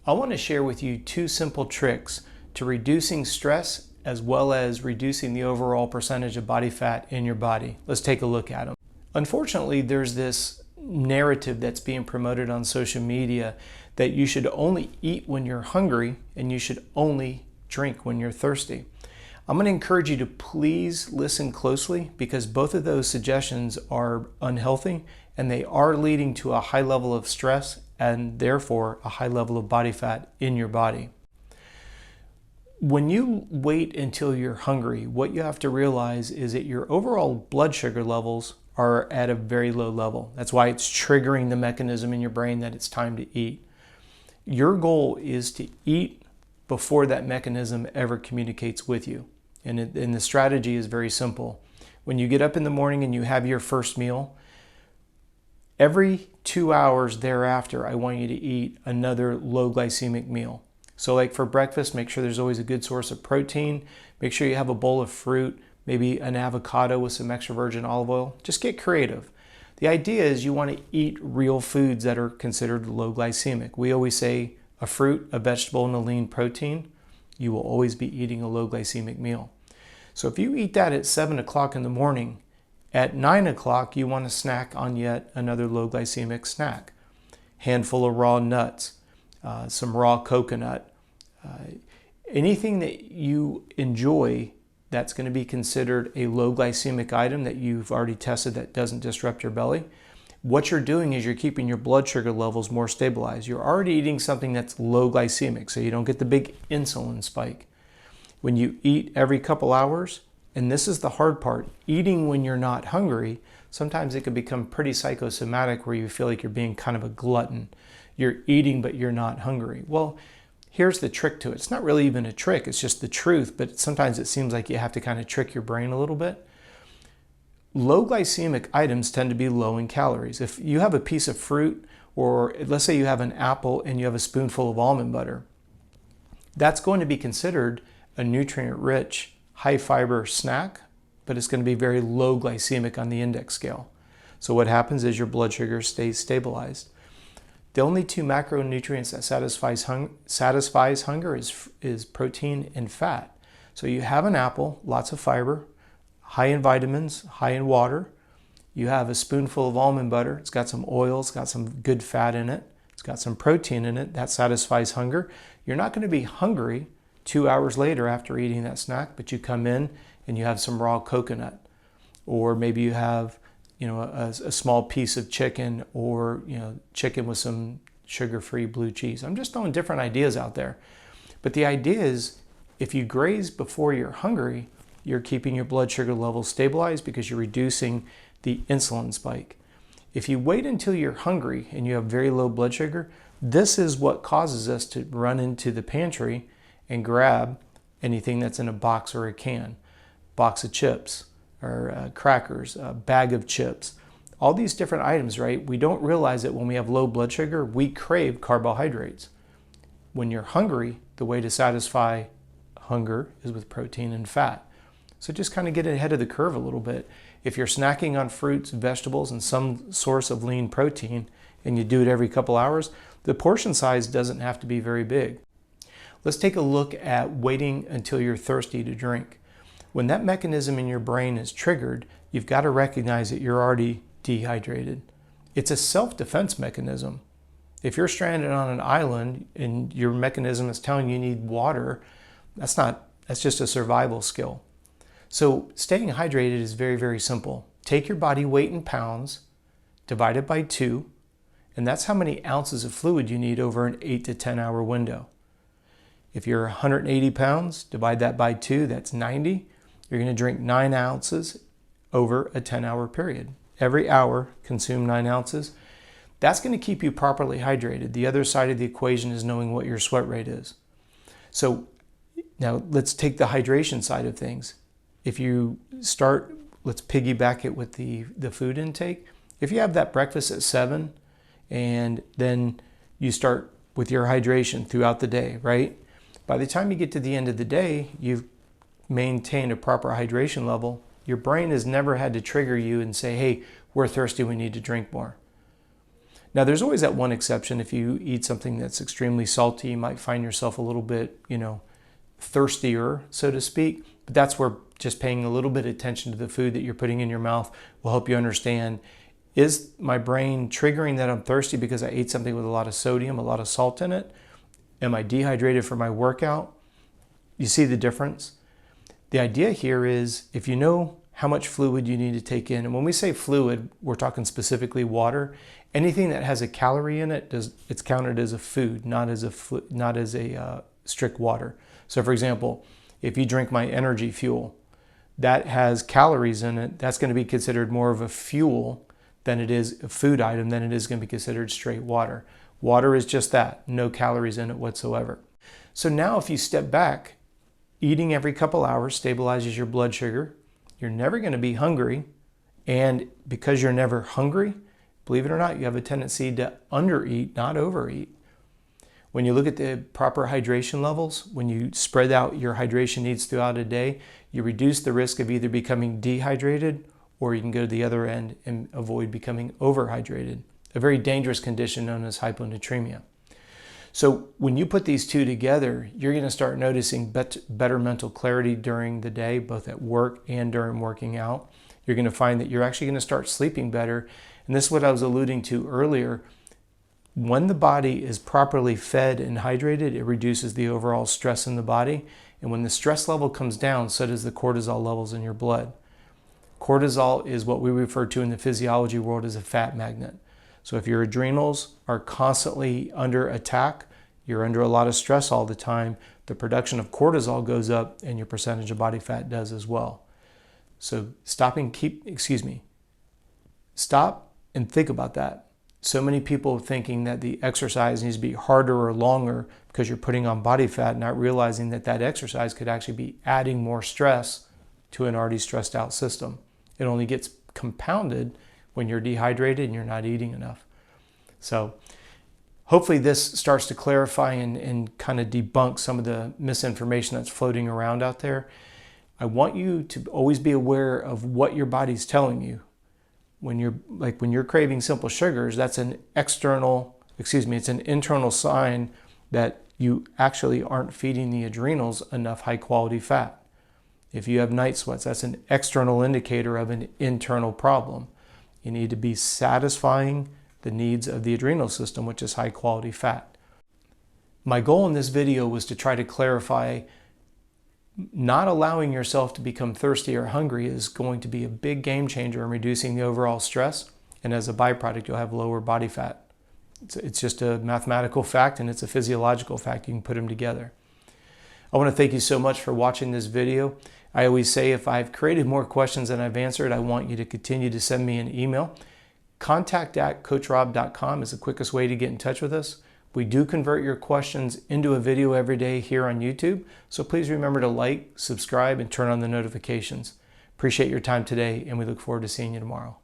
I want to share with you two simple tricks to reducing stress as well as reducing the overall percentage of body fat in your body. Let's take a look at them. Unfortunately, there's this narrative that's being promoted on social media that you should only eat when you're hungry and you should only drink when you're thirsty. I'm going to encourage you to please listen closely because both of those suggestions are unhealthy and they are leading to a high level of stress and therefore a high level of body fat in your body. When you wait until you're hungry, what you have to realize is that your overall blood sugar levels are at a very low level. That's why it's triggering the mechanism in your brain that it's time to eat. Your goal is to eat before that mechanism ever communicates with you. And the strategy is very simple. When you get up in the morning and you have your first meal, every 2 hours thereafter, I want you to eat another low glycemic meal. So like for breakfast, make sure there's always a good source of protein. Make sure you have a bowl of fruit, maybe an avocado with some extra virgin olive oil. Just get creative. The idea is you want to eat real foods that are considered low glycemic. We always say a fruit, a vegetable, and a lean protein. You will always be eating a low glycemic meal. So if you eat that at 7 o'clock in the morning, at 9 o'clock, you want to snack on yet another low glycemic snack. Handful of raw nuts, some raw coconut, anything that you enjoy that's going to be considered a low glycemic item that you've already tested that doesn't disrupt your belly. What you're doing is you're keeping your blood sugar levels more stabilized. You're already eating something that's low glycemic, so you don't get the big insulin spike. When you eat every couple hours, and this is the hard part, eating when you're not hungry, sometimes it can become pretty psychosomatic where you feel like you're being kind of a glutton. You're eating, but you're not hungry. Well, here's the trick to it. It's not really even a trick, it's just the truth, but sometimes it seems like you have to kind of trick your brain a little bit. Low glycemic items tend to be low in calories. If you have a piece of fruit, or let's say you have an apple and you have a spoonful of almond butter, that's going to be considered a nutrient-rich, high-fiber snack, but it's going to be very low glycemic on the index scale. So what happens is your blood sugar stays stabilized. The only two macronutrients that satisfies hunger is protein and fat. So you have an apple, lots of fiber, high in vitamins, high in water. You have a spoonful of almond butter. It's got some oil, it's got some good fat in it. It's got some protein in it. That satisfies hunger. You're not going to be hungry 2 hours later after eating that snack, but you come in and you have some raw coconut, or maybe you have a small piece of chicken, or chicken with some sugar-free blue cheese. I'm just throwing different ideas out there. But the idea is if you graze before you're hungry, you're keeping your blood sugar levels stabilized because you're reducing the insulin spike. If you wait until you're hungry and you have very low blood sugar, this is what causes us to run into the pantry and grab anything that's in a box or a can. Box of chips, or crackers, a bag of chips, all these different items, right? We don't realize that when we have low blood sugar, we crave carbohydrates. When you're hungry, the way to satisfy hunger is with protein and fat. So just kind of get ahead of the curve a little bit. If you're snacking on fruits, vegetables, and some source of lean protein, and you do it every couple hours, the portion size doesn't have to be very big. Let's take a look at waiting until you're thirsty to drink. When that mechanism in your brain is triggered, you've got to recognize that you're already dehydrated. It's a self-defense mechanism. If you're stranded on an island and your mechanism is telling you need water, that's just a survival skill. So staying hydrated is very, very simple. Take your body weight in pounds, divide it by 2, and that's how many ounces of fluid you need over an 8 to 10 hour window. If you're 180 pounds, divide that by 2, that's 90. You're going to drink 9 ounces over a 10-hour period. Every hour, consume 9 ounces. That's going to keep you properly hydrated. The other side of the equation is knowing what your sweat rate is. So now let's take the hydration side of things. If you start, let's piggyback it with the food intake. If you have that breakfast at 7 and then you start with your hydration throughout the day, right? By the time you get to the end of the day, you've maintained a proper hydration level. Your brain has never had to trigger you and say, hey, we're thirsty, we need to drink more. Now, there's always that one exception. If you eat something that's extremely salty, you might find yourself a little bit, thirstier, so to speak. But that's where just paying a little bit of attention to the food that you're putting in your mouth will help you understand, is my brain triggering that I'm thirsty because I ate something with a lot of sodium, a lot of salt in it? Am I dehydrated for my workout? You see the difference? The idea here is, if you know how much fluid you need to take in, and when we say fluid, we're talking specifically water. Anything that has a calorie in it, it's counted as a food, not as a strict water. So for example, if you drink my energy fuel, that has calories in it, that's going to be considered more of a fuel than it is a food item, than it is going to be considered straight water. Water is just that, no calories in it whatsoever. So now if you step back, eating every couple hours stabilizes your blood sugar. You're never going to be hungry. And because you're never hungry, believe it or not, you have a tendency to undereat, not overeat. When you look at the proper hydration levels, when you spread out your hydration needs throughout a day, you reduce the risk of either becoming dehydrated, or you can go to the other end and avoid becoming overhydrated, a very dangerous condition known as hyponatremia. So when you put these two together, you're going to start noticing better mental clarity during the day, both at work and during working out. You're going to find that you're actually going to start sleeping better. And this is what I was alluding to earlier. When the body is properly fed and hydrated, it reduces the overall stress in the body. And when the stress level comes down, so does the cortisol levels in your blood. Cortisol is what we refer to in the physiology world as a fat magnet. So if your adrenals are constantly under attack, you're under a lot of stress all the time, the production of cortisol goes up and your percentage of body fat does as well. So stop and think about that. So many people thinking that the exercise needs to be harder or longer because you're putting on body fat, not realizing that that exercise could actually be adding more stress to an already stressed out system. It only gets compounded when you're dehydrated and you're not eating enough. So hopefully this starts to clarify and kind of debunk some of the misinformation that's floating around out there. I want you to always be aware of what your body's telling you. When you're craving simple sugars, that's an it's an internal sign that you actually aren't feeding the adrenals enough high quality fat. If you have night sweats, that's an external indicator of an internal problem. You need to be satisfying the needs of the adrenal system, which is high quality fat. My goal in this video was to try to clarify not allowing yourself to become thirsty or hungry is going to be a big game changer in reducing the overall stress. And as a byproduct, you'll have lower body fat. It's just a mathematical fact and it's a physiological fact. You can put them together. I want to thank you so much for watching this video. I always say if I've created more questions than I've answered, I want you to continue to send me an email. contact@coachrobb.com is the quickest way to get in touch with us. We do convert your questions into a video every day here on YouTube, so please remember to like, subscribe, and turn on the notifications. Appreciate your time today, and we look forward to seeing you tomorrow.